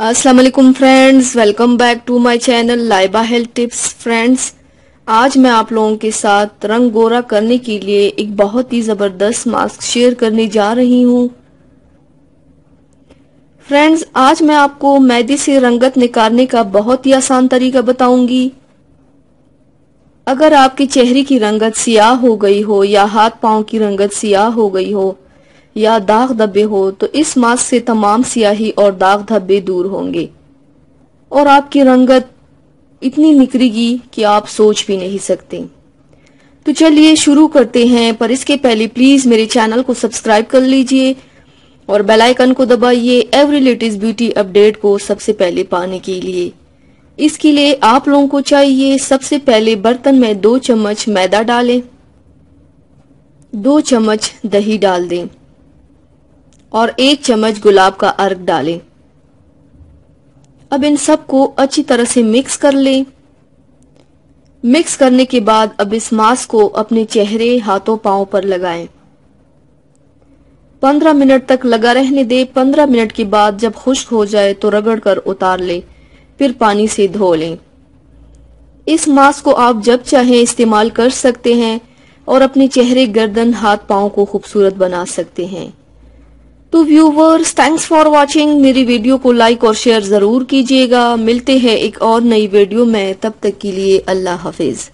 अस्सलाम वालेकुम friends, welcome back to my channel Laiba health tips. Friends, आज मैं आप लोगों के साथ रंग गोरा करने के लिए एक बहुत ही ज़बरदस्त मास्क शेयर करने जा रही हूँ। फ्रेंड्स, आज मैं आपको मैदे से रंगत निकालने का बहुत ही आसान तरीका बताऊंगी। अगर आपके चेहरे की रंगत सियाह हो गई हो या हाथ पांव की रंगत सियाह हो गई हो या दाग धब्बे हो तो इस मास्क से तमाम सियाही और दाग धब्बे दूर होंगे और आपकी रंगत इतनी निखरेगी कि आप सोच भी नहीं सकते। तो चलिए शुरू करते हैं, पर इसके पहले प्लीज मेरे चैनल को सब्सक्राइब कर लीजिए और बेल आइकन को दबाइए एवरी लेटेस्ट ब्यूटी अपडेट को सबसे पहले पाने के लिए। इसके लिए आप लोगों को चाहिए, सबसे पहले बर्तन में 2 चम्मच मैदा डालें, 2 चम्मच दही डाल दें और 1 चम्मच गुलाब का अर्क डालें। अब इन सबको अच्छी तरह से मिक्स कर लें। मिक्स करने के बाद अब इस मास्क को अपने चेहरे, हाथों, पांव पर लगाएं। 15 मिनट तक लगा रहने दें। 15 मिनट के बाद जब खुश्क हो जाए तो रगड़ कर उतार लें, फिर पानी से धो लें। इस मास्क को आप जब चाहें इस्तेमाल कर सकते हैं और अपने चेहरे, गर्दन, हाथ, पांव को खूबसूरत बना सकते हैं। तो व्यूवर्स, थैंक्स फॉर वॉचिंग। मेरी वीडियो को लाइक और शेयर जरूर कीजिएगा। मिलते हैं एक और नई वीडियो में, तब तक के लिए अल्लाह हाफिज।